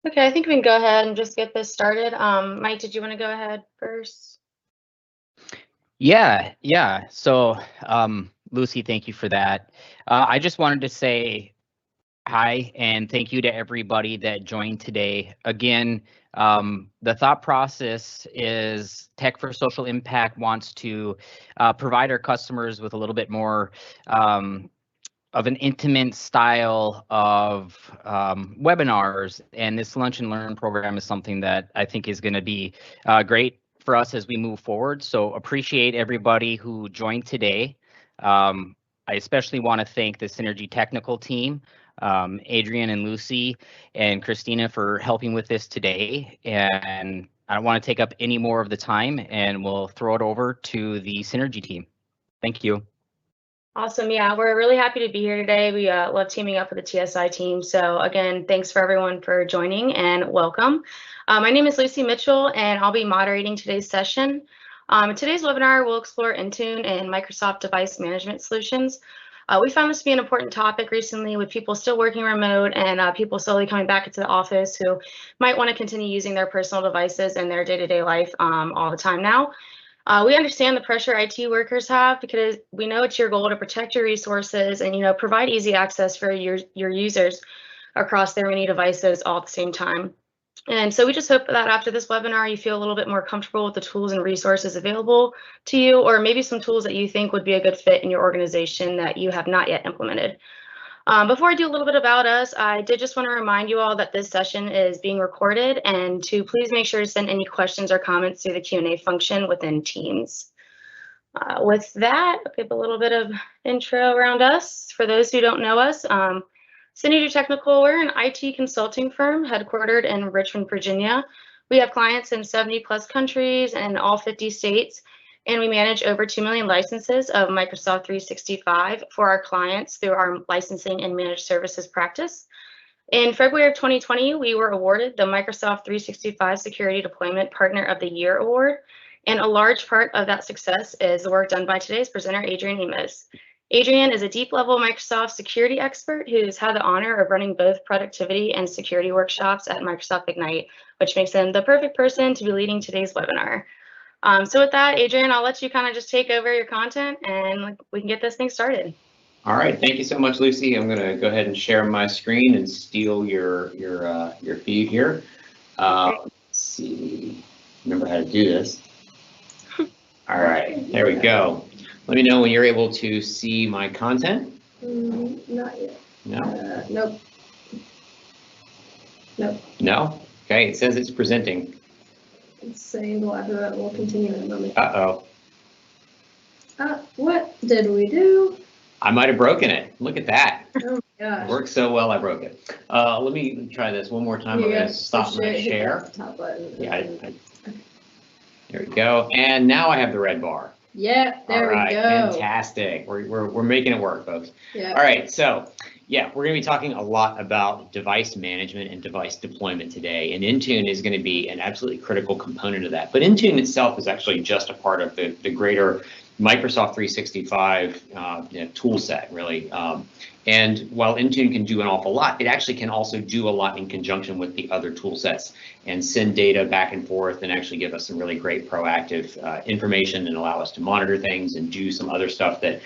Okay, I think we can go ahead and just get this started. Mike, did you want to go ahead first? Yeah. So, Lucy, thank you for that. I just wanted to say hi and thank you to everybody that joined today. Again, the thought process is Tech for Social Impact wants to provide our customers with a little bit more of an intimate style of webinars, and this Lunch and Learn program is something that I think is going to be great for us as we move forward. So appreciate everybody who joined today. I especially want to thank the Synergy technical team, Adrian and Lucy and Christina for helping with this today. And I don't want to take up any more of the time, and we'll throw it over to the Synergy team. Thank you. Awesome. Yeah, we're really happy to be here today. We love teaming up with the TSI team. So again, thanks for everyone for joining and welcome. My name is Lucy Mitchell, and I'll be moderating today's session. Today's webinar will explore Intune and Microsoft device management solutions. We found this to be an important topic recently with people still working remote and people slowly coming back into the office who might want to continue using their personal devices in their day-to-day life all the time now. We understand the pressure IT workers have because we know it's your goal to protect your resources and provide easy access for your users across their many devices all at the same time. And so we just hope that after this webinar, you feel a little bit more comfortable with the tools and resources available to you, or maybe some tools that you think would be a good fit in your organization that you have not yet implemented. Before I do a little bit about us, I did just want to remind you all that this session is being recorded and to please make sure to send any questions or comments through the Q&A function within Teams. With that, I'll give a little bit of intro around us. For those who don't know us, Synergy Technical, we're an IT consulting firm headquartered in Richmond, Virginia. We have clients in 70+ countries and all 50 states. And we manage over 2 million licenses of Microsoft 365 for our clients through our licensing and managed services practice. In February of 2020, we were awarded the Microsoft 365 Security Deployment Partner of the Year Award. And a large part of that success is the work done by today's presenter, Adrian Emes. Adrian is a deep-level Microsoft security expert who's had the honor of running both productivity and security workshops at Microsoft Ignite, which makes him the perfect person to be leading today's webinar. So with that, Adrian, I'll let you kind of just take over your content and we can get this thing started. All right, thank you so much, Lucy. I'm going to go ahead and share my screen and steal your feed here. Let's see, remember how to do this. All right, there we go. Let me know when you're able to see my content. Not yet. No? Nope. Nope. No? Okay, it says it's presenting. It's saying we'll continue in a moment. Uh-oh. What did we do? I might have broken it. Look at that. Oh my gosh. It worked so well, I broke it. Let me try this one more time. I'm going to stop my share. Top button. Yeah, there we go. And now I have the red bar. Yeah, there we go. Fantastic. We're making it work, folks. Yeah. All right, so yeah, we're going to be talking a lot about device management and device deployment today, and Intune is going to be an absolutely critical component of that. But Intune itself is actually just a part of the greater Microsoft 365 tool set, really. And while Intune can do an awful lot, it actually can also do a lot in conjunction with the other tool sets and send data back and forth and actually give us some really great proactive information and allow us to monitor things and do some other stuff that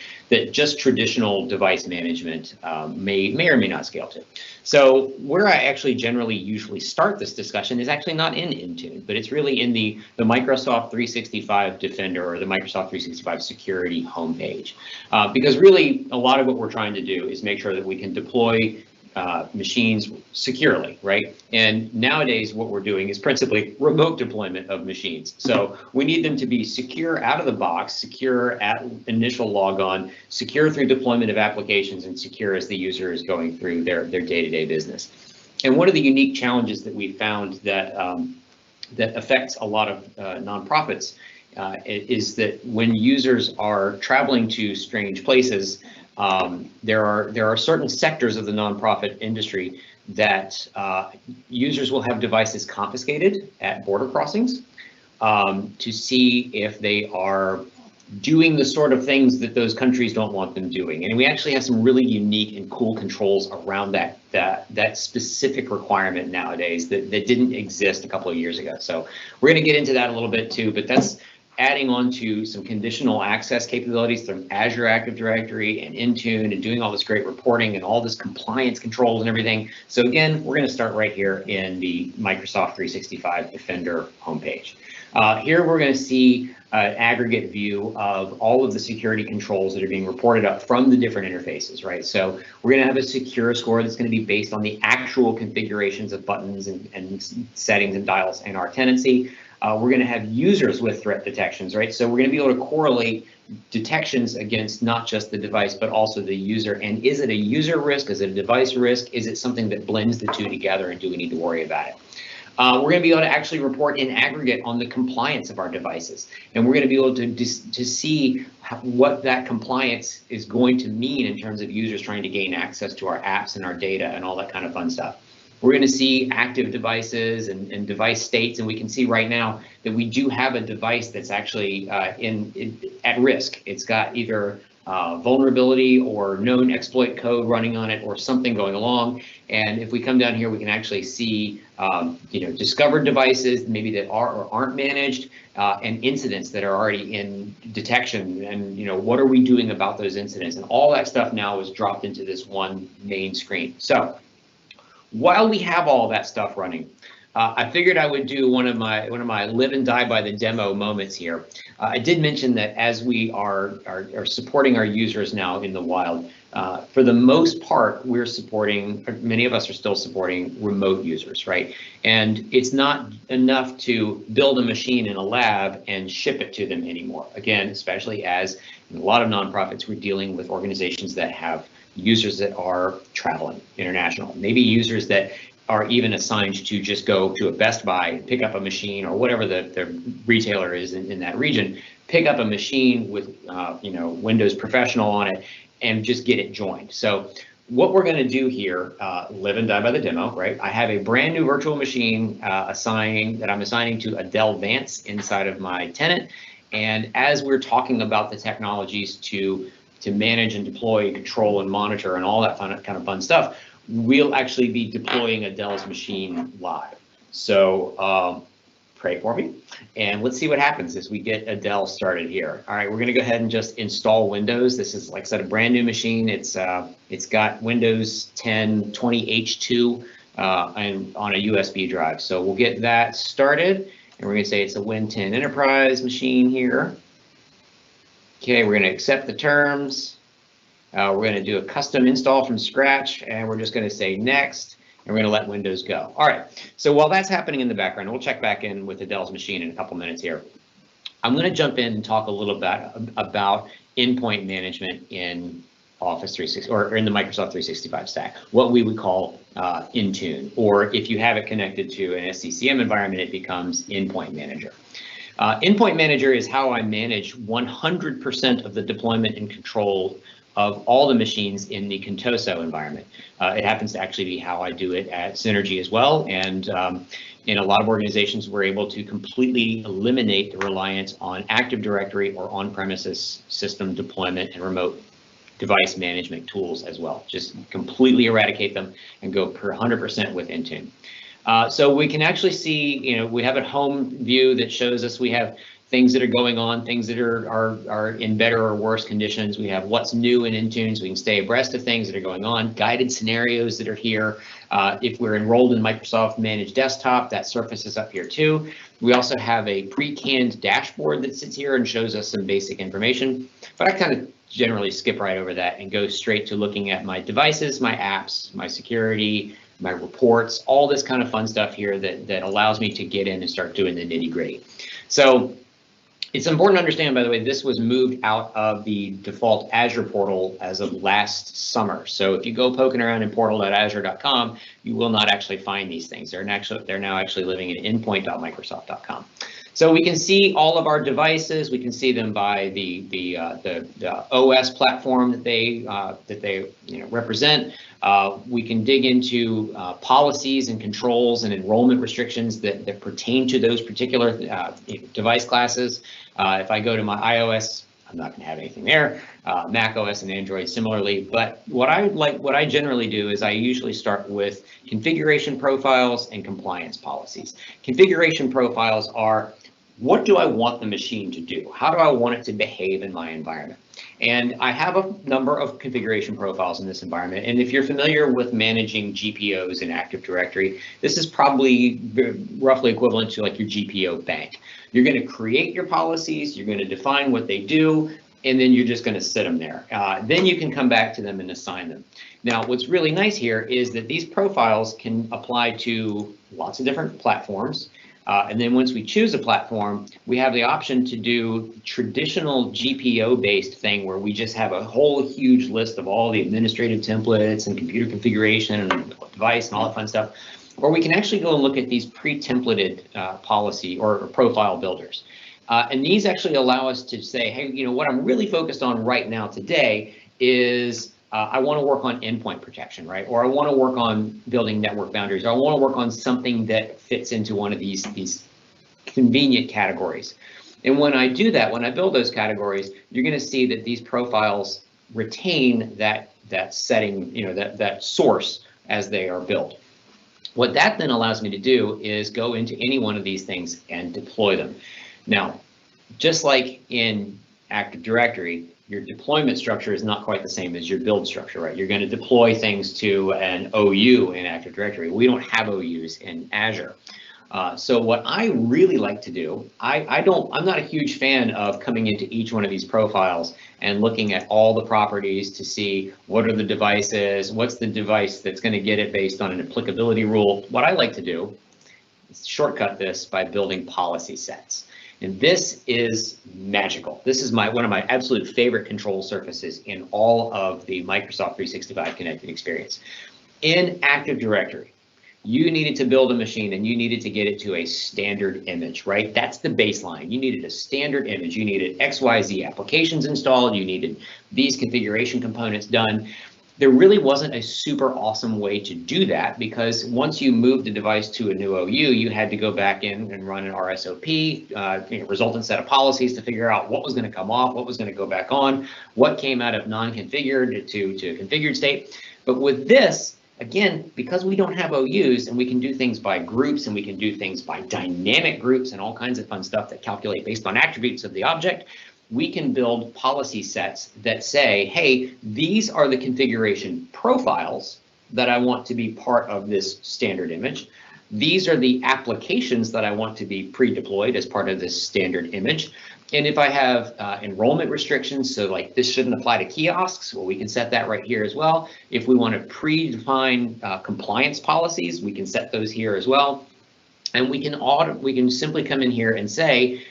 just traditional device management may or may not scale to. So where I actually generally usually start this discussion is actually not in Intune, but it's really in the Microsoft 365 Defender or the Microsoft 365 Security homepage. Because really a lot of what we're trying to do is make sure that we can deploy machines securely, right? And nowadays what we're doing is principally remote deployment of machines. So we need them to be secure out of the box, secure at initial logon, secure through deployment of applications, and secure as the user is going through their day-to-day business. And one of the unique challenges that we found that that affects a lot of nonprofits is that when users are traveling to strange places, there are certain sectors of the nonprofit industry that users will have devices confiscated at border crossings to see if they are doing the sort of things that those countries don't want them doing. And we actually have some really unique and cool controls around that specific requirement nowadays that didn't exist a couple of years ago. So we're going to get into that a little bit too, but that's adding on to some conditional access capabilities from Azure Active Directory and Intune and doing all this great reporting and all this compliance controls and everything. So again, we're going to start right here in the Microsoft 365 Defender homepage. Here we're going to see an aggregate view of all of the security controls that are being reported up from the different interfaces, right? So we're going to have a secure score that's going to be based on the actual configurations of buttons and settings and dials in our tenancy. We're going to have users with threat detections, right? So we're going to be able to correlate detections against not just the device, but also the user. And is it a user risk? Is it a device risk? Is it something that blends the two together, and do we need to worry about it? We're going to be able to actually report in aggregate on the compliance of our devices. And we're going to be able to see what that compliance is going to mean in terms of users trying to gain access to our apps and our data and all that kind of fun stuff. We're going to see active devices and device states, and we can see right now that we do have a device that's actually at risk. It's got either vulnerability or known exploit code running on it or something going along. And if we come down here, we can actually see discovered devices maybe that are or aren't managed, and incidents that are already in detection, and what are we doing about those incidents, and all that stuff now is dropped into this one main screen. So while we have all that stuff running, I figured I would do one of my live and die by the demo moments here. I did mention that as we are supporting our users now in the wild, for the most part, we're supporting, many of us are still supporting remote users, right? And it's not enough to build a machine in a lab and ship it to them anymore. Again, especially as in a lot of nonprofits, we're dealing with organizations that have users that are traveling international, maybe users that are even assigned to just go to a Best Buy, pick up a machine, or whatever the retailer is in that region, pick up a machine with Windows Professional on it and just get it joined. So what we're going to do here, live and die by the demo, right? I have a brand new virtual machine I'm assigning to Adele Vance inside of my tenant. And as we're talking about the technologies to manage and deploy, control and monitor and all that kind of fun stuff, we'll actually be deploying Adele's machine live. So pray for me, and let's see what happens as we get Adele started here. All right, we're going to go ahead and just install Windows. This is, like I said, a brand new machine. It's got Windows 10 20H2 and on a USB drive. So we'll get that started, and we're going to say it's a Win 10 Enterprise machine here. Okay, we're going to accept the terms. We're going to do a custom install from scratch, and we're just going to say next, and we're going to let Windows go. All right, so while that's happening in the background, we'll check back in with Adele's machine in a couple minutes here. I'm going to jump in and talk a little bit about endpoint management in Office 365 or in the Microsoft 365 stack, what we would call Intune, or if you have it connected to an SCCM environment, it becomes Endpoint Manager. Endpoint Manager is how I manage 100% of the deployment and control of all the machines in the Contoso environment. It happens to actually be how I do it at Synergy as well. And in a lot of organizations, we're able to completely eliminate the reliance on Active Directory or on-premises system deployment and remote device management tools as well. Just completely eradicate them and go per 100% with Intune. So we can actually see, we have a home view that shows us we have things that are going on, things that are in better or worse conditions. We have what's new in Intune, so we can stay abreast of things that are going on, guided scenarios that are here. If we're enrolled in Microsoft Managed Desktop, that surfaces up here too. We also have a pre-canned dashboard that sits here and shows us some basic information, but I kind of generally skip right over that and go straight to looking at my devices, my apps, my security, my reports, all this kind of fun stuff here that allows me to get in and start doing the nitty-gritty. So it's important to understand, by the way, this was moved out of the default Azure portal as of last summer. So if you go poking around in portal.azure.com, you will not actually find these things. They're now actually living in endpoint.microsoft.com. So we can see all of our devices. We can see them by the OS platform that they represent. We can dig into policies and controls and enrollment restrictions that pertain to those particular device classes. If I go to my iOS I'm not going to have anything there. Mac OS and Android similarly. But what I generally do is I usually start with configuration profiles and compliance policies. Configuration profiles are, what do I want the machine to do? How do I want it to behave in my environment? And I have a number of configuration profiles in this environment. And if you're familiar with managing GPOs in Active Directory, this is probably roughly equivalent to like your GPO bank. You're going to create your policies, you're going to define what they do, and then you're just going to sit them there. Then you can come back to them and assign them. Now, what's really nice here is that these profiles can apply to lots of different platforms. And then once we choose a platform, we have the option to do traditional GPO-based thing where we just have a whole huge list of all the administrative templates and computer configuration and device and all that fun stuff. Or we can actually go and look at these pre-templated policy or profile builders. And these actually allow us to say, hey, you know, what I'm really focused on right now today is I want to work on endpoint protection, right? Or I want to work on building network boundaries. Or I want to work on something that fits into one of these convenient categories. And when I do that, when I build those categories, you're going to see that these profiles retain that setting, you know, that source as they are built. What that then allows me to do is go into any one of these things and deploy them. Now, just like in Active Directory, your deployment structure is not quite the same as your build structure, right? You're going to deploy things to an OU in Active Directory. We don't have OUs in Azure. So what I really like to do, I'm not a huge fan of coming into each one of these profiles and looking at all the properties to see what are the devices, what's the device that's going to get it based on an applicability rule. What I like to do is shortcut this by building policy sets. And this is magical. This is one of my absolute favorite control surfaces in all of the Microsoft 365 connected experience. In Active Directory, you needed to build a machine and you needed to get it to a standard image, right? That's the baseline. You needed a standard image. You needed XYZ applications installed. You needed these configuration components done. There really wasn't a super awesome way to do that because once you moved the device to a new OU, you had to go back in and run an RSOP, resultant set of policies to figure out what was going to come off, what was going to go back on, what came out of non-configured to configured state. But with this, again, because we don't have OUs and we can do things by groups and we can do things by dynamic groups and all kinds of fun stuff that calculate based on attributes of the object, we can build policy sets that say, hey, these are the configuration profiles that I want to be part of this standard image. These are the applications that I want to be pre-deployed as part of this standard image. And if I have enrollment restrictions, so like this shouldn't apply to kiosks, well, we can set that right here as well. If we want to predefine compliance policies, we can set those here as well. And we can simply come in here and say,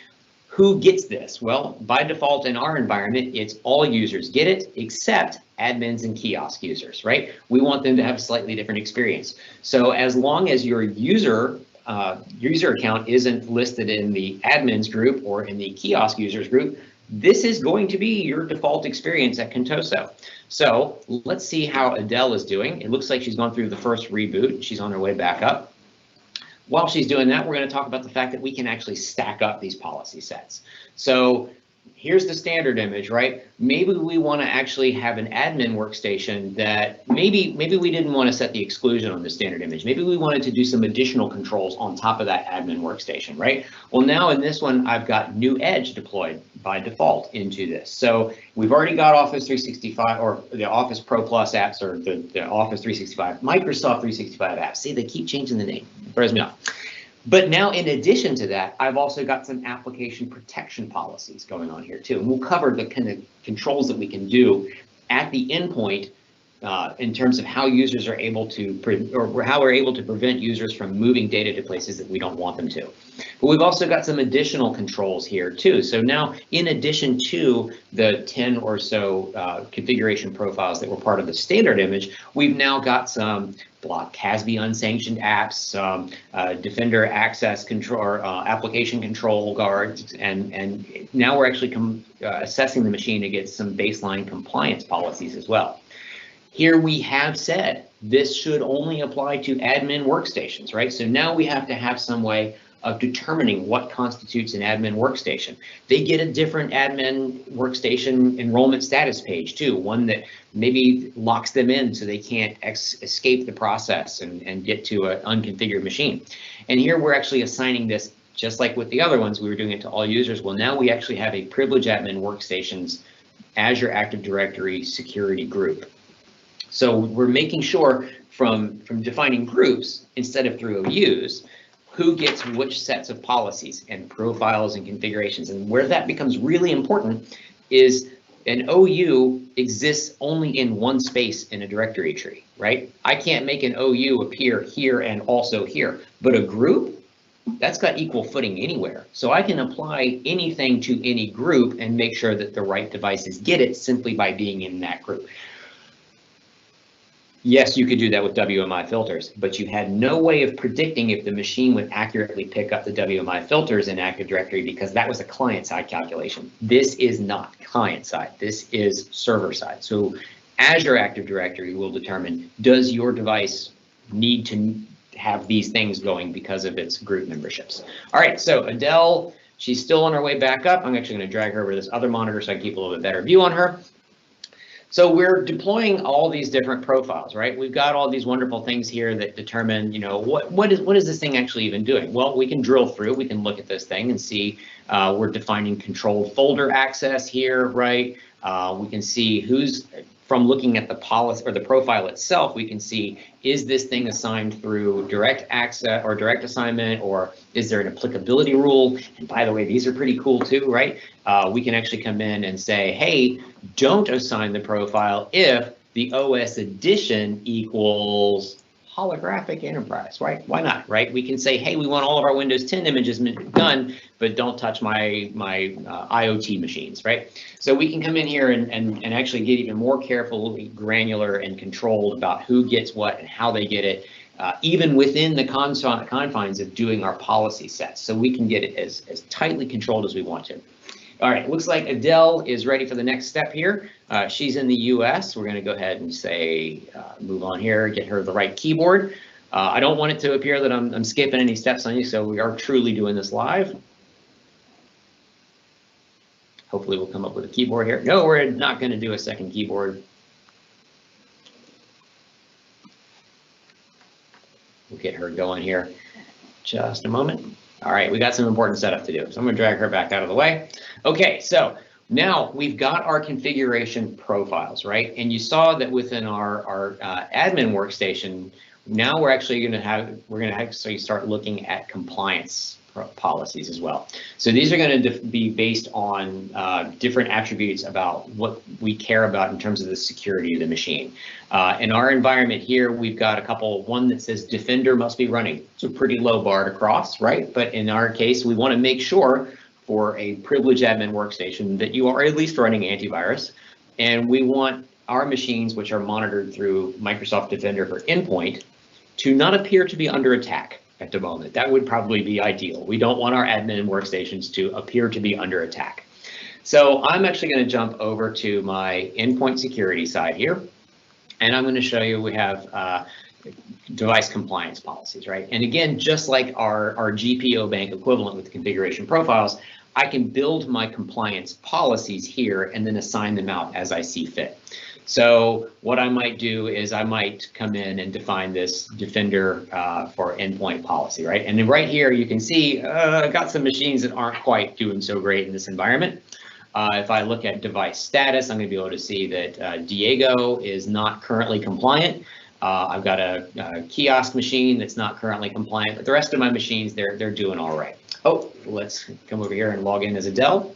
who gets this? Well, by default in our environment, it's all users get it except admins and kiosk users, right? We want them to have a slightly different experience. So as long as your user account isn't listed in the admins group or in the kiosk users group, this is going to be your default experience at Contoso. So let's see how Adele is doing. It looks like she's gone through the first reboot. She's on her way back up. While she's doing that, we're going to talk about the fact that we can actually stack up these policy sets. So here's the standard image, right? Maybe we want to actually have an admin workstation that maybe we didn't want to set the exclusion on the standard image. Maybe we wanted to do some additional controls on top of that admin workstation, right? Well, now in this one, I've got New Edge deployed by default into this. So we've already got Office 365 or the Office Pro Plus apps or the Office 365, Microsoft 365 apps. See, they keep changing the name. It throws me off. But now, in addition to that, I've also got some application protection policies going on here too. And we'll cover the kind of controls that we can do at the endpoint in terms of how users are able to, or how we're able to prevent users from moving data to places that we don't want them to. But we've also got some additional controls here too. So now, in addition to the 10 or so configuration profiles that were part of the standard image, we've now got some block CASB unsanctioned apps, Defender access control, or application control guards, and now we're actually assessing the machine against some baseline compliance policies as well. Here we have said this should only apply to admin workstations, right? So now we have to have some way of determining what constitutes an admin workstation. They get a different admin workstation enrollment status page too, one that maybe locks them in so they can't escape the process and get to an unconfigured machine. And here we're actually assigning this, just like with the other ones, we were doing it to all users. Well, now we actually have a privilege admin workstations Azure Active Directory security group. So we're making sure from defining groups instead of through OUs, who gets which sets of policies and profiles and configurations. And where that becomes really important is an OU exists only in one space in a directory tree, right? I can't make an OU appear here and also here, but a group, that's got equal footing anywhere. So I can apply anything to any group and make sure that the right devices get it simply by being in that group. Yes, you could do that with WMI filters, but you had no way of predicting if the machine would accurately pick up the WMI filters in Active Directory because that was a client-side calculation. This is not client-side, this is server-side. So Azure Active Directory will determine, does your device need to have these things going because of its group memberships? All right, so Adele, she's still on her way back up. I'm actually going to drag her over to this other monitor so I can keep a little bit better view on her. So we're deploying all these different profiles, right? We've got all these wonderful things here that determine, you know, what is this thing actually even doing? Well, we can drill through, we can look at this thing and see we're defining controlled folder access here, right? We can see who's, from looking at the policy or the profile itself, we can see, is this thing assigned through direct access or direct assignment, or is there an applicability rule? And by the way, these are pretty cool too, right? We can actually come in and say, hey, don't assign the profile if the OS edition equals holographic enterprise, right? Why not, right? We can say, hey, we want all of our Windows 10 images done, but don't touch my IoT machines, right? So we can come in here and actually get even more careful, granular, and controlled about who gets what and how they get it, even within the confines of doing our policy sets. So we can get it as tightly controlled as we want to. All right, looks like Adele is ready for the next step here. She's in the US. We're gonna go ahead and say, move on here, get her the right keyboard. I don't want it to appear that I'm skipping any steps on you, so we are truly doing this live. Hopefully we'll come up with a keyboard here. No, we're not gonna do a second keyboard. We'll get her going here. Just a moment. All right, we got some important setup to do, so I'm gonna drag her back out of the way. Okay, so now we've got our configuration profiles, right? And you saw that within our admin workstation, now we're actually gonna actually start looking at compliance policies as well. So these are going to be based on different attributes about what we care about in terms of the security of the machine. In our environment here, we've got a couple, one that says Defender must be running. It's a pretty low bar to cross, right? But in our case, we want to make sure for a privileged admin workstation that you are at least running antivirus. And we want our machines, which are monitored through Microsoft Defender for Endpoint, to not appear to be under attack at the moment. That would probably be ideal. We don't want our admin workstations to appear to be under attack. So I'm actually going to jump over to my endpoint security side here, and I'm going to show you we have device compliance policies, right? And again, just like our GPO bank equivalent with configuration profiles, I can build my compliance policies here and then assign them out as I see fit. So what I might do is I might come in and define this Defender for endpoint policy, right? And then right here, you can see I've got some machines that aren't quite doing so great in this environment. If I look at device status, I'm going to be able to see that Diego is not currently compliant. I've got a kiosk machine that's not currently compliant, but the rest of my machines, they're doing all right. Oh, let's come over here and log in as Adele.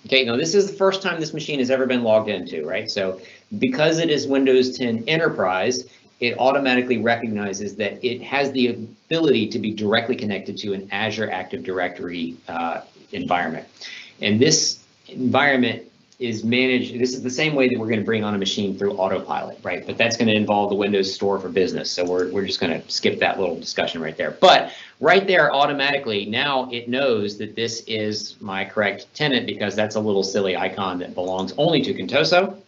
Okay, now this is the first time this machine has ever been logged into, right? So because it is Windows 10 Enterprise, it automatically recognizes that it has the ability to be directly connected to an Azure Active Directory environment. And this environment is managed, this is the same way that we're going to bring on a machine through autopilot, right? But that's going to involve the Windows Store for Business. So we're just going to skip that little discussion right there. But right there, automatically, now it knows that this is my correct tenant because that's a little silly icon that belongs only to Contoso.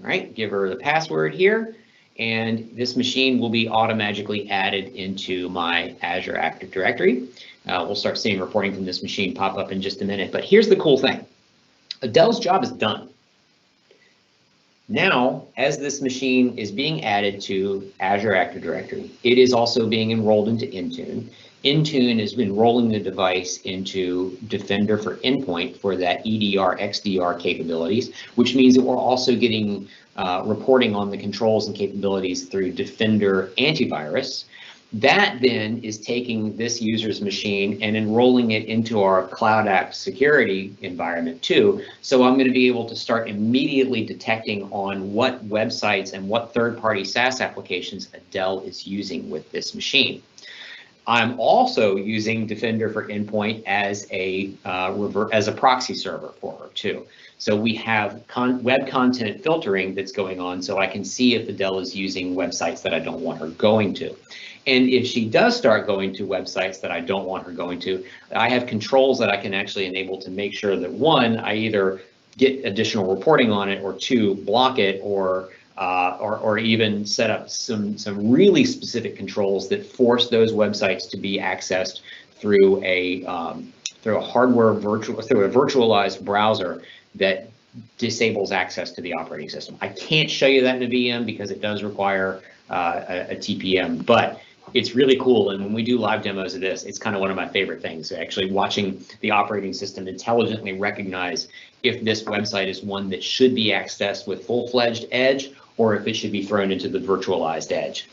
All right, give her the password here, and this machine will be automatically added into my Azure Active Directory. We'll start seeing reporting from this machine pop up in just a minute, but here's the cool thing. Adele's job is done. Now, as this machine is being added to Azure Active Directory, it is also being enrolled into Intune. Intune has been rolling the device into Defender for Endpoint for that EDR, XDR capabilities, which means that we're also getting reporting on the controls and capabilities through Defender Antivirus. That then is taking this user's machine and enrolling it into our Cloud App security environment too. So I'm going to be able to start immediately detecting on what websites and what third-party SaaS applications Adele is using with this machine. I'm also using Defender for Endpoint as a proxy server for her too. So we have web content filtering that's going on, so I can see if Adele is using websites that I don't want her going to. And if she does start going to websites that I don't want her going to, I have controls that I can actually enable to make sure that one, I either get additional reporting on it, or two, block it, or even set up some really specific controls that force those websites to be accessed through a virtualized browser that disables access to the operating system. I can't show you that in a VM because it does require a TPM, but it's really cool. And when we do live demos of this, it's kind of one of my favorite things, actually watching the operating system intelligently recognize if this website is one that should be accessed with full-fledged edge, or if it should be thrown into the virtualized edge.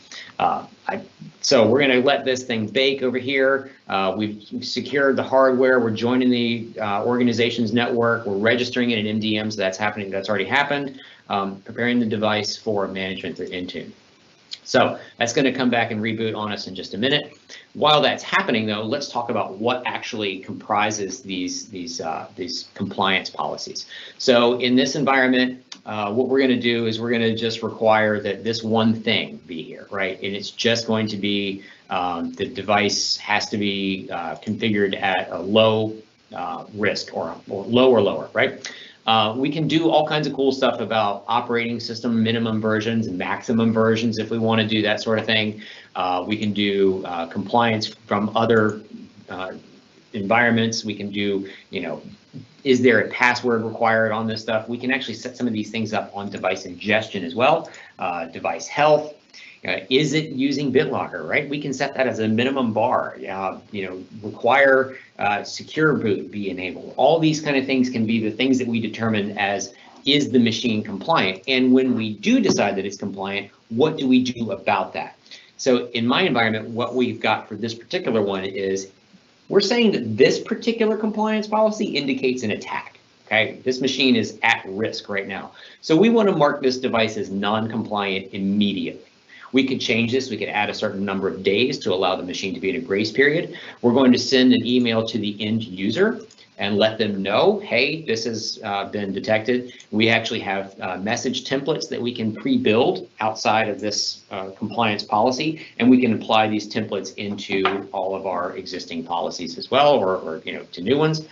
So we're going to let this thing bake over here. We've secured the hardware. We're joining the organization's network. We're registering it in MDM, so that's happening. That's already happened. Preparing the device for management through Intune. So that's going to come back and reboot on us in just a minute. While that's happening, though, let's talk about what actually comprises these compliance policies. So in this environment, what we're going to do is we're going to just require that this one thing be here, right? And it's just going to be the device has to be configured at a low risk or low or lower, right? We can do all kinds of cool stuff about operating system minimum versions and maximum versions if we want to do that sort of thing. We can do compliance from other environments. We can do, is there a password required on this stuff? We can actually set some of these things up on device ingestion as well. Device health. Is it using BitLocker, right? We can set that as a minimum bar, require secure boot be enabled. All these kind of things can be the things that we determine as, is the machine compliant? And when we do decide that it's compliant, what do we do about that? So in my environment, what we've got for this particular one is, we're saying that this particular compliance policy indicates an attack. Okay, this machine is at risk right now. So we want to mark this device as non-compliant immediately. We could change this. We could add a certain number of days to allow the machine to be in a grace period. We're going to send an email to the end user and let them know, hey, this has been detected. We actually have message templates that we can pre-build outside of this compliance policy, and we can apply these templates into all of our existing policies as well, or to new ones.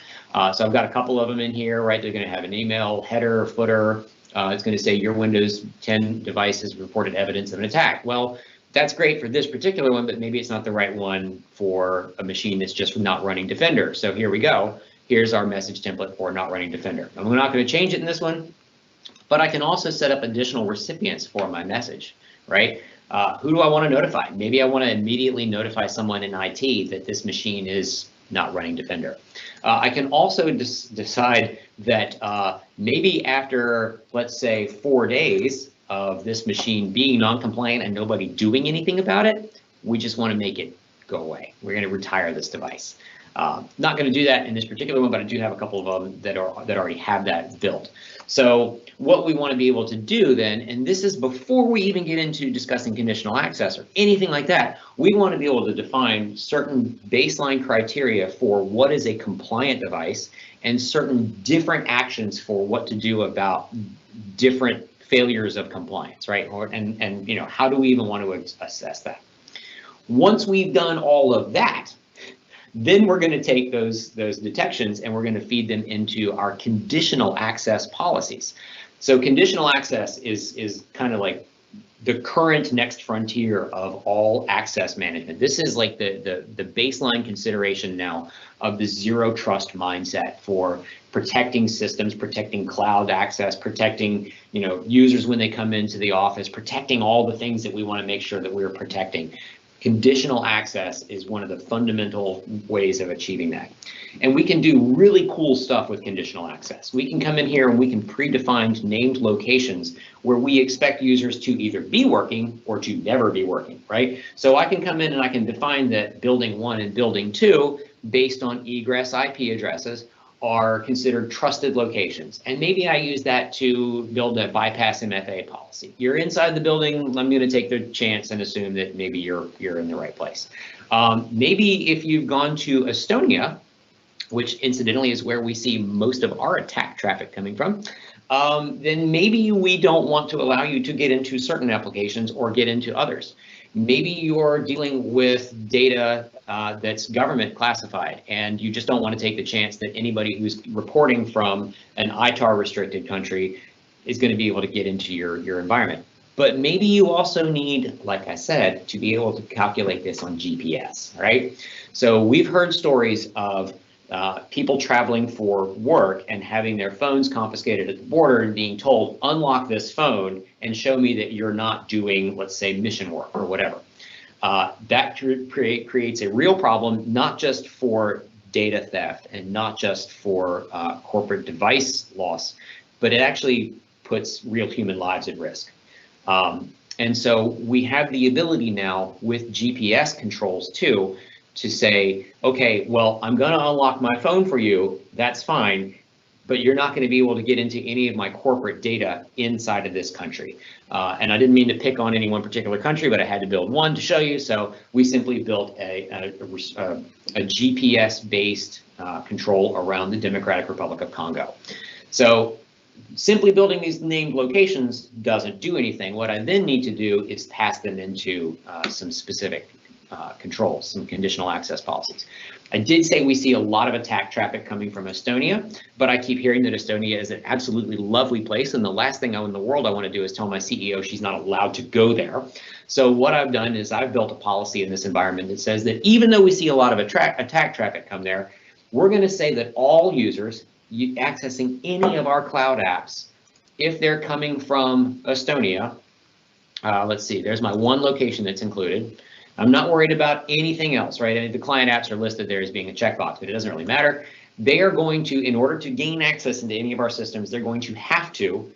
So I've got a couple of them in here, right? They're going to have an email header, footer. It's going to say your Windows 10 devices reported evidence of an attack. Well, that's great for this particular one, but maybe it's not the right one for a machine that's just not running Defender. So here we go. Here's our message template for not running Defender. And we're not going to change it in this one, but I can also set up additional recipients for my message, right? Who do I want to notify? Maybe I want to immediately notify someone in IT that this machine is not running Defender. I can also decide that maybe after, let's say, 4 days of this machine being non-compliant and nobody doing anything about it, we just want to make it go away. We're going to retire this device. Not going to do that in this particular one, but I do have a couple of them that already have that built. So what we want to be able to do then, and this is before we even get into discussing conditional access or anything like that, we want to be able to define certain baseline criteria for what is a compliant device and certain different actions for what to do about different failures of compliance, right? And how do we even want to assess that? Once we've done all of that, then we're going to take those detections and we're going to feed them into our conditional access policies. So conditional access is kind of like the current next frontier of all access management. This is like the baseline consideration now of the zero trust mindset for protecting systems, protecting cloud access, protecting users when they come into the office, protecting all the things that we want to make sure that we're protecting. Conditional access is one of the fundamental ways of achieving that. And we can do really cool stuff with conditional access. We can come in here and we can predefine named locations where we expect users to either be working or to never be working, right? So I can come in and I can define that building 1 and building 2 based on egress IP addresses are considered trusted locations. And maybe I use that to build a bypass MFA policy. You're inside the building, I'm gonna take the chance and assume that maybe you're in the right place. Maybe if you've gone to Estonia, which incidentally is where we see most of our attack traffic coming from, then maybe we don't want to allow you to get into certain applications or get into others. Maybe you're dealing with data that's government classified and you just don't want to take the chance that anybody who's reporting from an ITAR restricted country is going to be able to get into your environment. But maybe you also need, like I said, to be able to calculate this on GPS, right? So we've heard stories of people traveling for work and having their phones confiscated at the border and being told, unlock this phone and show me that you're not doing, let's say, mission work or whatever. That creates a real problem, not just for data theft and not just for corporate device loss, but it actually puts real human lives at risk. And so we have the ability now with GPS controls too, to say, okay, well, I'm going to unlock my phone for you, that's fine, but you're not going to be able to get into any of my corporate data inside of this country. And I didn't mean to pick on any one particular country, but I had to build one to show you. So we simply built a GPS-based control around the Democratic Republic of Congo. So simply building these named locations doesn't do anything. What I then need to do is pass them into some specific controls, some conditional access policies. I did say we see a lot of attack traffic coming from Estonia, but I keep hearing that Estonia is an absolutely lovely place, and the last thing in the world I want to do is tell my CEO she's not allowed to go there. So what I've done is I've built a policy in this environment that says that even though we see a lot of attack traffic come there, we're going to say that all users accessing any of our cloud apps, if they're coming from Estonia, let's see, there's my one location that's included. I'm not worried about anything else, right? I mean, the client apps are listed there as being a checkbox, but it doesn't really matter. They are going to, in order to gain access into any of our systems, they're going to have to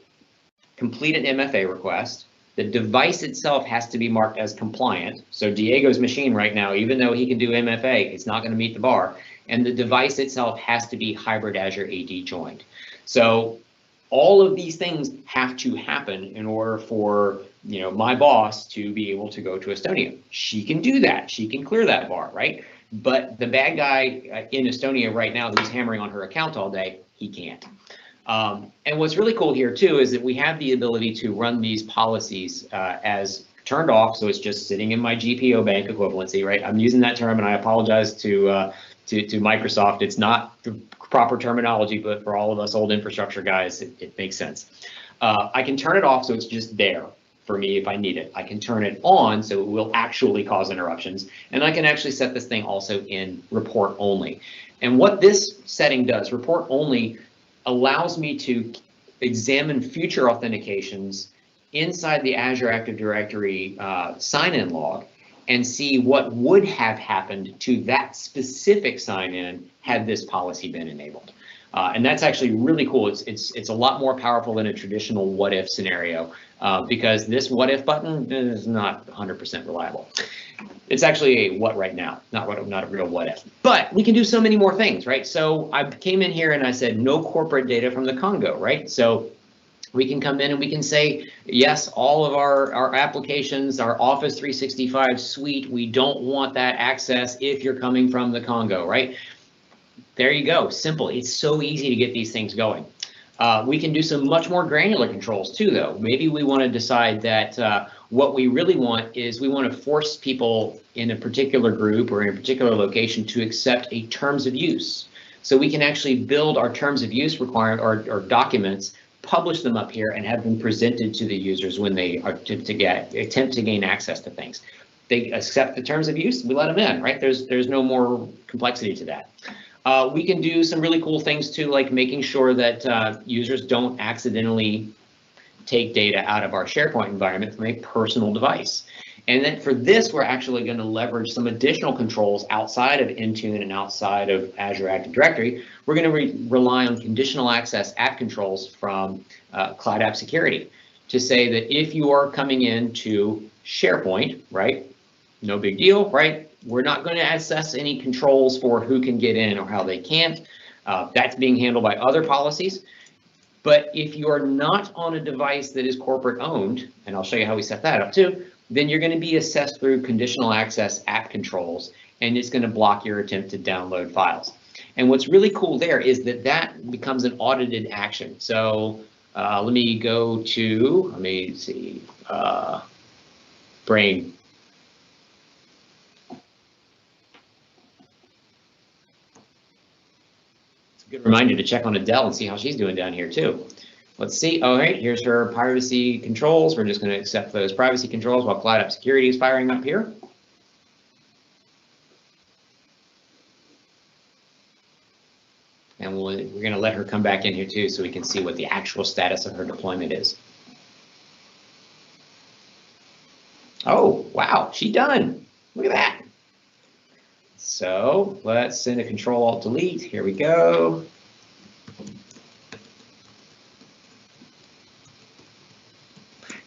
complete an MFA request. The device itself has to be marked as compliant. So Diego's machine right now, even though he can do MFA, it's not going to meet the bar. And the device itself has to be hybrid Azure AD joined. So all of these things have to happen in order for my boss to be able to go to Estonia. She can do that. She can clear that bar, right? But the bad guy in Estonia right now who's hammering on her account all day, he can't. And what's really cool here too is that we have the ability to run these policies as turned off, so it's just sitting in my GPO bank equivalency, right? I'm using that term, and I apologize to Microsoft. It's not the proper terminology, but for all of us old infrastructure guys, it makes sense. I can turn it off so it's just there for me if I need it. I can turn it on so it will actually cause interruptions, and I can actually set this thing also in report only. And what this setting does, report only, allows me to examine future authentications inside the Azure Active Directory sign-in log and see what would have happened to that specific sign-in had this policy been enabled. And that's actually really cool. It's a lot more powerful than a traditional what-if scenario because this what-if button is not 100% reliable. It's actually a what right now, not a real what-if. But we can do so many more things, right? So I came in here and I said no corporate data from the Congo, right? So we can come in and we can say, yes, all of our applications, our Office 365 suite, we don't want that access if you're coming from the Congo, right? There you go, simple. It's so easy to get these things going. We can do some much more granular controls too, though. Maybe we want to decide that what we really want is we want to force people in a particular group or in a particular location to accept a terms of use. So we can actually build our terms of use requirement or documents publish them up here and have them presented to the users when they are attempt to gain access to things. They accept the terms of use, we let them in, right? There's no more complexity to that. We can do some really cool things too, like making sure that users don't accidentally take data out of our SharePoint environment from a personal device. And then for this, we're actually going to leverage some additional controls outside of Intune and outside of Azure Active Directory. We're going to rely on conditional access app controls from Cloud App Security to say that if you are coming into SharePoint, right, no big deal, right? We're not going to assess any controls for who can get in or how they can't. That's being handled by other policies. But if you are not on a device that is corporate owned, and I'll show you how we set that up too, then you're going to be assessed through conditional access app controls, and it's going to block your attempt to download files. And what's really cool there is that that becomes an audited action. So let me go to, let me see, Brain. It's a good reminder to check on Adele and see how she's doing down here too. Let's see. All right, here's her privacy controls. We're just going to accept those privacy controls while Cloud App Security is firing up here. And we're going to let her come back in here too so we can see what the actual status of her deployment is. Oh, wow, she's done. Look at that. So let's send a Control-Alt-Delete. Here we go.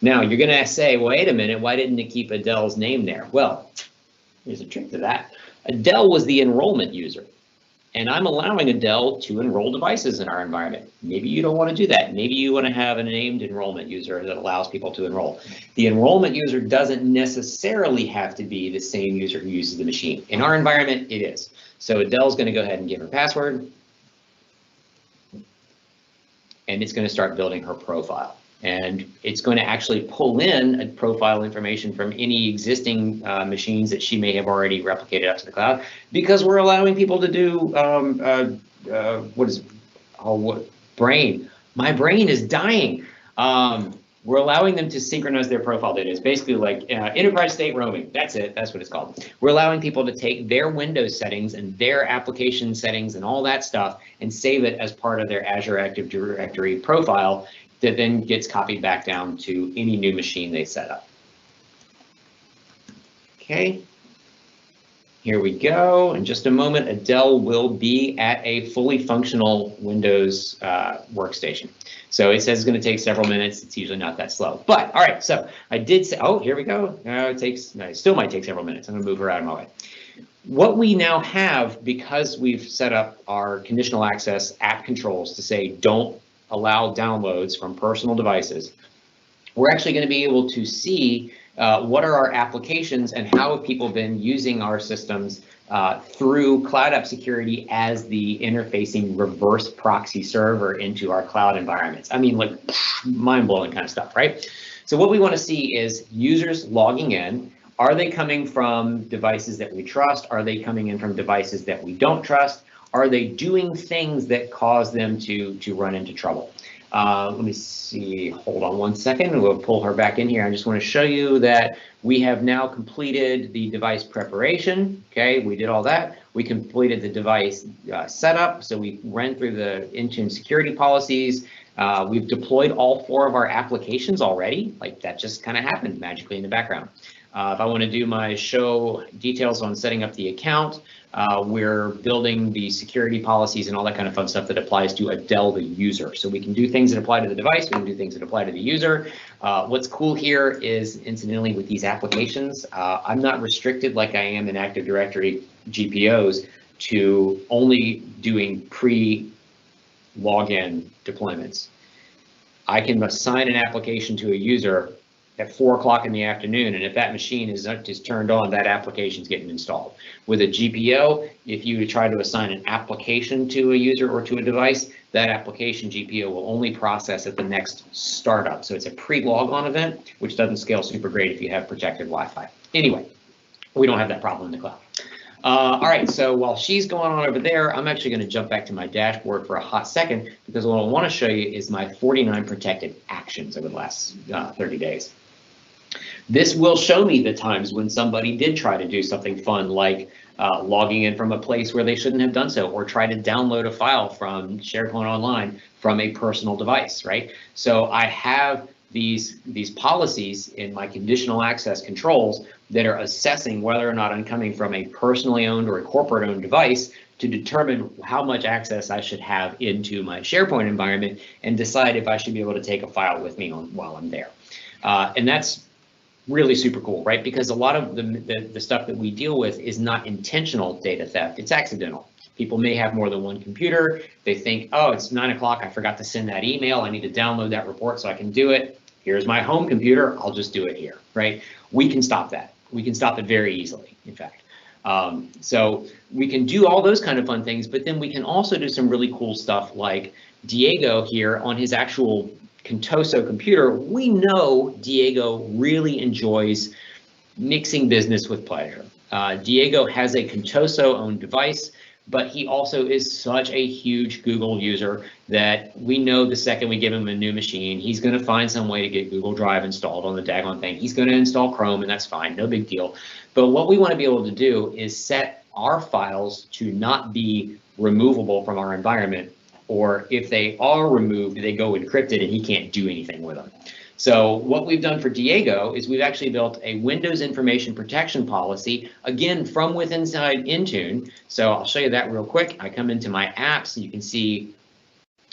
Now you're going to say, wait a minute, why didn't it keep Adele's name there? Well, there's a trick to that. Adele was the enrollment user, and I'm allowing Adele to enroll devices in our environment. Maybe you don't want to do that. Maybe you want to have a named enrollment user that allows people to enroll. The enrollment user doesn't necessarily have to be the same user who uses the machine. In our environment, it is. So Adele's going to go ahead and give her password, and it's going to start building her profile. And it's going to actually pull in a profile information from any existing machines that she may have already replicated up to the cloud, because we're allowing people to do, what is it? Oh, what? Brain. My brain is dying. We're allowing them to synchronize their profile data. It's basically like enterprise state roaming. That's it. That's what it's called. We're allowing people to take their Windows settings and their application settings and all that stuff and save it as part of their Azure Active Directory profile that then gets copied back down to any new machine they set up. Okay, here we go. In just a moment, Adele will be at a fully functional Windows workstation. So it says it's going to take several minutes. It's usually not that slow. But all right, so I did say, oh, here we go. It still might take several minutes. I'm going to move her out of my way. What we now have, because we've set up our conditional access app controls to say don't allow downloads from personal devices, we're actually going to be able to see what are our applications and how have people been using our systems through Cloud App Security as the interfacing reverse proxy server into our cloud environments. I mean, like mind-blowing kind of stuff, right? So what we want to see is users logging in. Are they coming from devices that we trust? Are they coming in from devices that we don't trust? Are they doing things that cause them to run into trouble? Let me see, hold on one second, we'll pull her back in here. I just want to show you that we have now completed the device preparation. Okay, we did all that. We completed the device setup. So we ran through the Intune security policies. We've deployed all 4 of our applications already. Like that just kind of happened magically in the background. If I want to do my show details on setting up the account, we're building the security policies and all that kind of fun stuff that applies to Adele, the user. So we can do things that apply to the device, we can do things that apply to the user. What's cool here is, incidentally, with these applications, I'm not restricted like I am in Active Directory GPOs to only doing pre-login deployments. I can assign an application to a user at 4 o'clock in the afternoon, and if that machine is turned on, that application is getting installed. With a GPO, if you try to assign an application to a user or to a device, that application GPO will only process at the next startup. So it's a pre-logon event, which doesn't scale super great if you have protected Wi-Fi. Anyway, we don't have that problem in the cloud. All right, so while she's going on over there, I'm actually going to jump back to my dashboard for a hot second, because what I want to show you is my 49 protected actions over the last 30 days. This will show me the times when somebody did try to do something fun, like logging in from a place where they shouldn't have done so, or try to download a file from SharePoint Online from a personal device, right? So I have these policies in my conditional access controls that are assessing whether or not I'm coming from a personally owned or a corporate owned device to determine how much access I should have into my SharePoint environment and decide if I should be able to take a file with me while I'm there. And that's really super cool, right? Because a lot of the stuff that we deal with is not intentional data theft, it's accidental. People may have more than one computer. They think, oh, it's 9 o'clock, I forgot to send that email. I need to download that report so I can do it. Here's my home computer, I'll just do it here, right? We can stop that. We can stop it very easily, in fact. So we can do all those kind of fun things, but then we can also do some really cool stuff like Diego here on his actual Contoso computer. We know Diego really enjoys mixing business with pleasure. Diego has a Contoso owned device, but he also is such a huge Google user that we know the second we give him a new machine, he's going to find some way to get Google Drive installed on the daggone thing. He's going to install Chrome, and that's fine, no big deal. But what we want to be able to do is set our files to not be removable from our environment, or if they are removed, they go encrypted and he can't do anything with them. So what we've done for Diego is we've actually built a Windows information protection policy, again, from within inside Intune. So I'll show you that real quick. I come into my apps, and you can see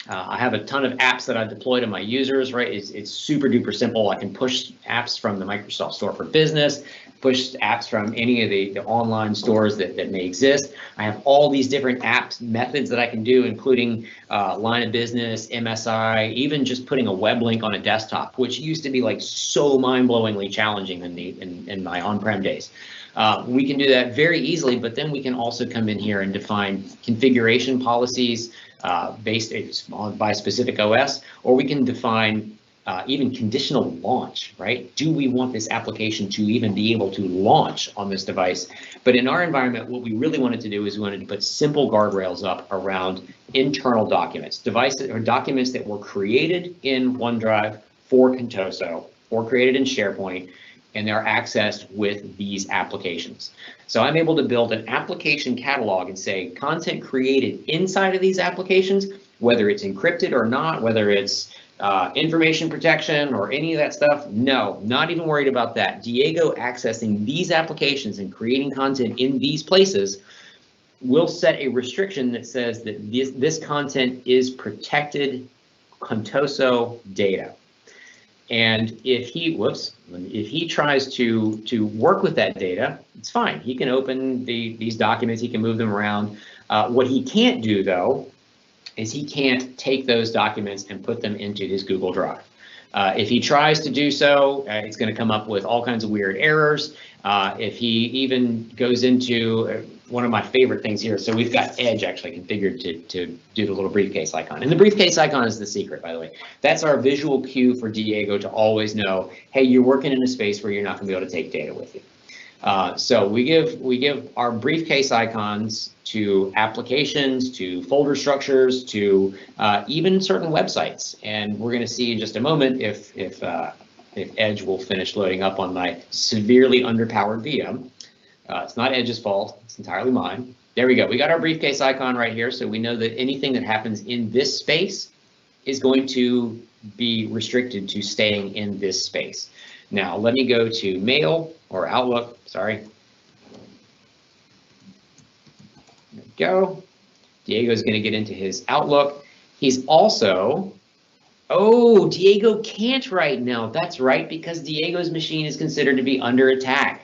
I have a ton of apps that I deploy to my users, right? It's super duper simple. I can push apps from the Microsoft Store for Business, push apps from any of the online stores that may exist. I have all these different apps methods that I can do, including line of business, MSI, even just putting a web link on a desktop, which used to be like so mind-blowingly challenging in my on-prem days. We can do that very easily, but then we can also come in here and define configuration policies based by specific OS, or we can define even conditional launch, right? Do we want this application to even be able to launch on this device? But in our environment, what we really wanted to do is we wanted to put simple guardrails up around internal documents, devices or documents that were created in OneDrive for Contoso or created in SharePoint, and they're accessed with these applications. So I'm able to build an application catalog and say content created inside of these applications, whether it's encrypted or not, whether it's information protection or any of that stuff. No, not even worried about that. Diego accessing these applications and creating content in these places will set a restriction that says that this content is protected Contoso data. And if he tries to work with that data, it's fine. He can open these documents, he can move them around. What he can't do, though, is he can't take those documents and put them into his Google Drive. If he tries to do so, it's going to come up with all kinds of weird errors. If he even goes into one of my favorite things here, so we've got Edge actually configured to do the little briefcase icon. And the briefcase icon is the secret, by the way. That's our visual cue for Diego to always know, hey, you're working in a space where you're not going to be able to take data with you. So we give our briefcase icons to applications, to folder structures, to even certain websites. And we're going to see in just a moment if Edge will finish loading up on my severely underpowered VM. It's not Edge's fault, it's entirely mine. There we go, we got our briefcase icon right here, so we know that anything that happens in this space is going to be restricted to staying in this space. Now, let me go to Mail or Outlook, sorry. There we go. Diego's gonna get into his Outlook. He's also, oh, Diego can't right now. That's right, because Diego's machine is considered to be under attack.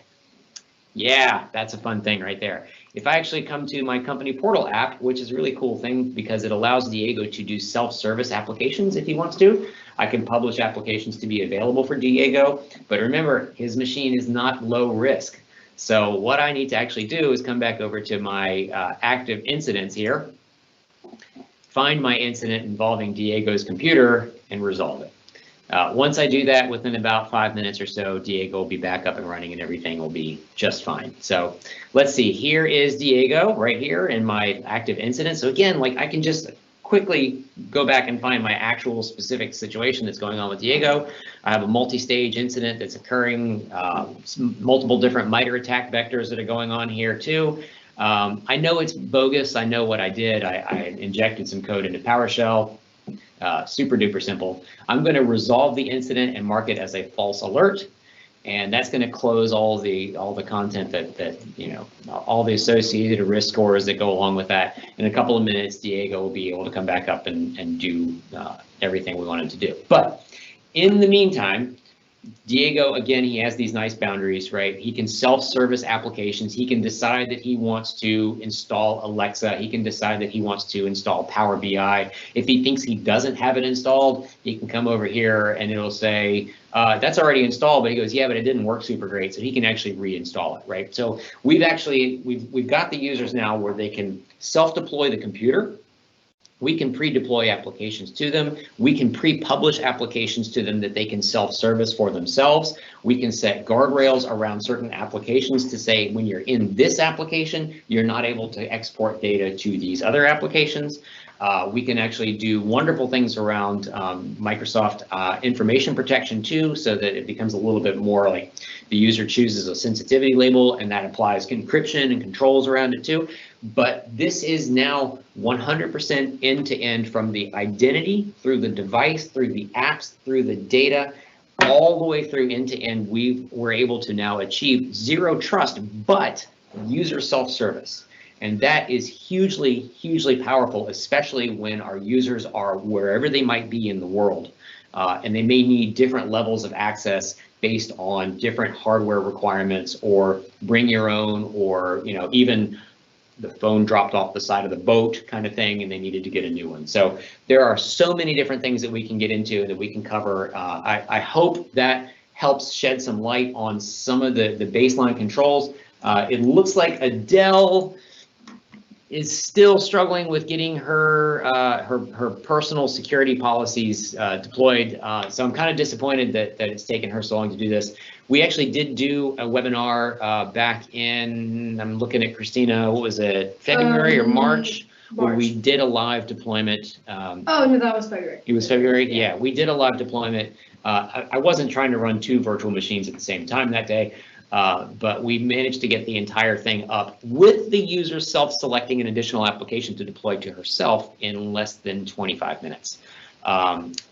Yeah, that's a fun thing right there. If I actually come to my company portal app, which is a really cool thing because it allows Diego to do self-service applications if he wants to. I can publish applications to be available for Diego, but remember, his machine is not low risk. So what I need to actually do is come back over to my active incidents here, find my incident involving Diego's computer, and resolve it. Once I do that, within about 5 minutes or so, Diego will be back up and running and everything will be just fine. So let's see, here is Diego right here in my active incident. So again, like I can just quickly go back and find my actual specific situation that's going on with Diego. I have a multi-stage incident that's occurring, multiple different MITRE attack vectors that are going on here too. I know it's bogus. I know what I did. I injected some code into PowerShell. Super duper simple. I'm going to resolve the incident and mark it as a false alert, and that's going to close all the content that you know, all the associated risk scores that go along with that. In a couple of minutes, Diego will be able to come back up and do everything we want him to do. But in the meantime, Diego, again, he has these nice boundaries, right? He can self-service applications. He can decide that he wants to install Alexa. He can decide that he wants to install Power BI. If he thinks he doesn't have it installed, he can come over here and it'll say, that's already installed, but he goes, yeah, but it didn't work super great. So he can actually reinstall it, right? So we've got the users now where they can self-deploy the computer. We can pre-deploy applications to them. We can pre-publish applications to them that they can self-service for themselves. We can set guardrails around certain applications to say, when you're in this application, you're not able to export data to these other applications. We can actually do wonderful things around Microsoft information protection too, so that it becomes a little bit more like the user chooses a sensitivity label and that applies encryption and controls around it too. But this is now 100% end-to-end from the identity through the device, through the apps, through the data, all the way through end-to-end. We're able to now achieve zero trust, but user self-service. And that is hugely, hugely powerful, especially when our users are wherever they might be in the world. And they may need different levels of access based on different hardware requirements, or bring your own, or even the phone dropped off the side of the boat kind of thing and they needed to get a new one. So there are so many different things that we can get into that we can cover. I hope that helps shed some light on some of the baseline controls. It looks like Adele is still struggling with getting her personal security policies deployed. So I'm kind of disappointed that it's taken her so long to do this. We actually did do a webinar back in, I'm looking at Christina, what was it, February or March, where we did a live deployment. Oh, no, that was February. It was February? Yeah, we did a live deployment. I wasn't trying to run 2 virtual machines at the same time that day. But we managed to get the entire thing up with the user self-selecting an additional application to deploy to herself in less than 25 minutes.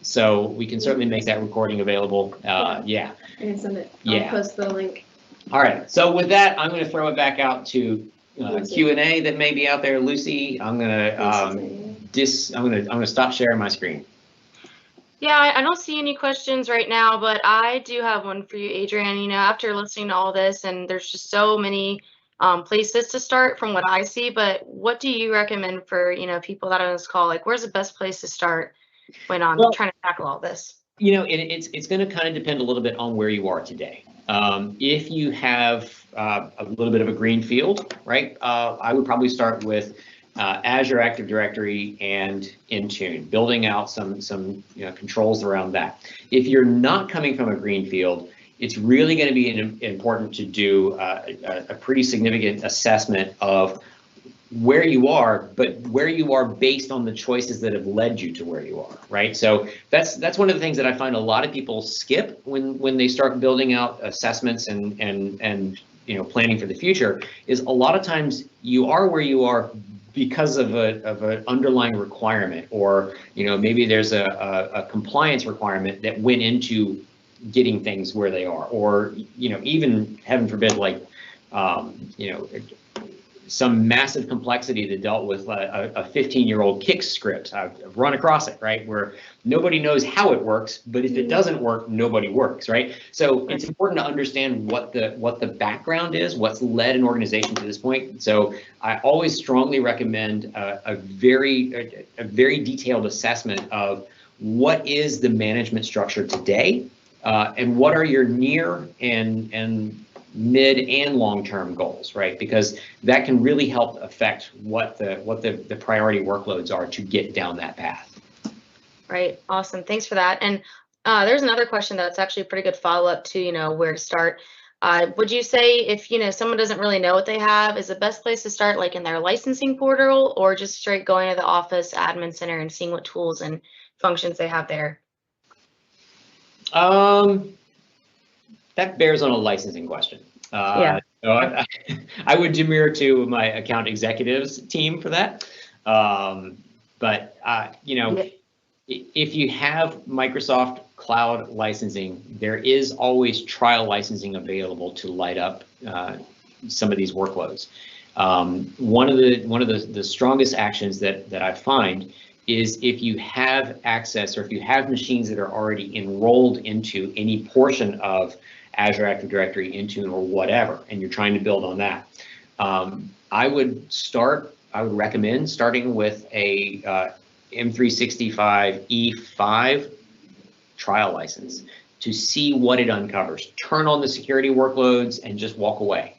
So we can certainly make that recording available. Yeah. I can send it. Yeah. I'll post the link. All right. So with that, I'm going to throw it back out to Q&A that may be out there. Lucy, I'm going to stop sharing my screen. Yeah, I don't see any questions right now, but I do have one for you, Adrian. After listening to all this, and there's just so many places to start from what I see, but what do you recommend for, people that are on this call? Like, where's the best place to start when I'm trying to tackle all this? It's going to kind of depend a little bit on where you are today. If you have a little bit of a green field, right, I would probably start with Azure Active Directory and Intune, building out some controls around that. If you're not coming from a green field, it's really going to be important to do a pretty significant assessment of where you are, but where you are based on the choices that have led you to where you are, right? So that's one of the things that I find a lot of people skip when they start building out assessments and planning for the future, is a lot of times you are where you are because of an underlying requirement, or maybe there's a compliance requirement that went into getting things where they are, or even, heaven forbid, like some massive complexity that dealt with a 15-year-old Kick script. I've run across it, right, where nobody knows how it works, but if it doesn't work, nobody works, right? So it's important to understand what the background is, what's led an organization to this point. So I always strongly recommend a very detailed assessment of what is the management structure today, and what are your near and mid and long-term goals, right? Because that can really help affect what the priority workloads are to get down that path. Right. Awesome. Thanks for that. And There's another question that's actually a pretty good follow-up to, where to start. Would you say if, someone doesn't really know what they have, is the best place to start like in their licensing portal or just straight going to the office admin center and seeing what tools and functions they have there? That bears on a licensing question. Yeah. So I would demur to my account executives team for that. But if you have Microsoft Cloud licensing, there is always trial licensing available to light up some of these workloads. One of the strongest actions that I find is if you have access or if you have machines that are already enrolled into any portion of Azure Active Directory, Intune, or whatever, and you're trying to build on that, I would recommend starting with a M365 E5 trial license to see what it uncovers. Turn on the security workloads and just walk away.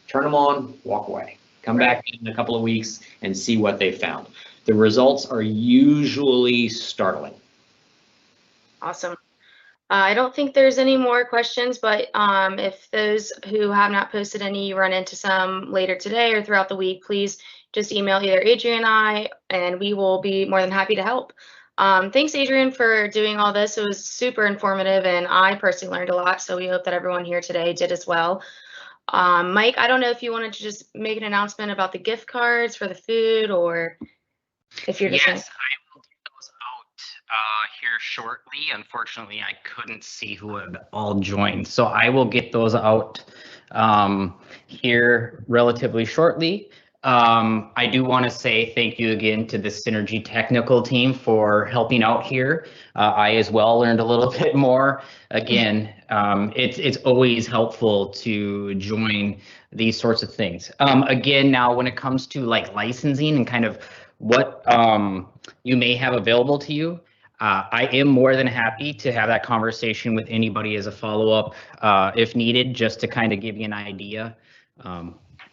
Turn them on, walk away. Come back in a couple of weeks and see what they found. The results are usually startling. Awesome. I don't think there's any more questions, but if those who have not posted any run into some later today or throughout the week, please just email either Adrian and I, and we will be more than happy to help. Thanks, Adrian, for doing all this. It was super informative, and I personally learned a lot, so we hope that everyone here today did as well. Mike, I don't know if you wanted to just make an announcement about the gift cards for the food, or if you're just... Yes, I will get those out here shortly. Unfortunately, I couldn't see who had all joined, so I will get those out here relatively shortly. I do want to say thank you again to the Synergy technical team for helping out here. I as well learned a little bit more. Again, it's always helpful to join these sorts of things. Again, now when it comes to like licensing and kind of what you may have available to you, I am more than happy to have that conversation with anybody as a follow-up if needed, just to kind of give you an idea.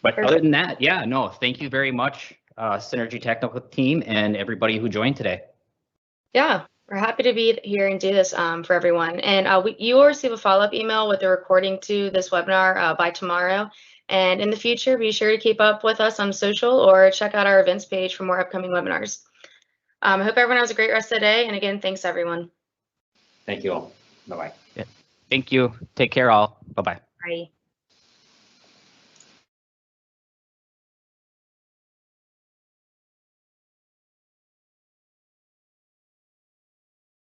But other than that, yeah, no, thank you very much, Synergy technical team and everybody who joined today. Yeah, we're happy to be here and do this for everyone. And you will receive a follow-up email with the recording to this webinar by tomorrow. And in the future, be sure to keep up with us on social or check out our events page for more upcoming webinars. I hope everyone has a great rest of the day. And again, thanks, everyone. Thank you all. Bye-bye. Yeah. Thank you. Take care, all. Bye-bye. Bye.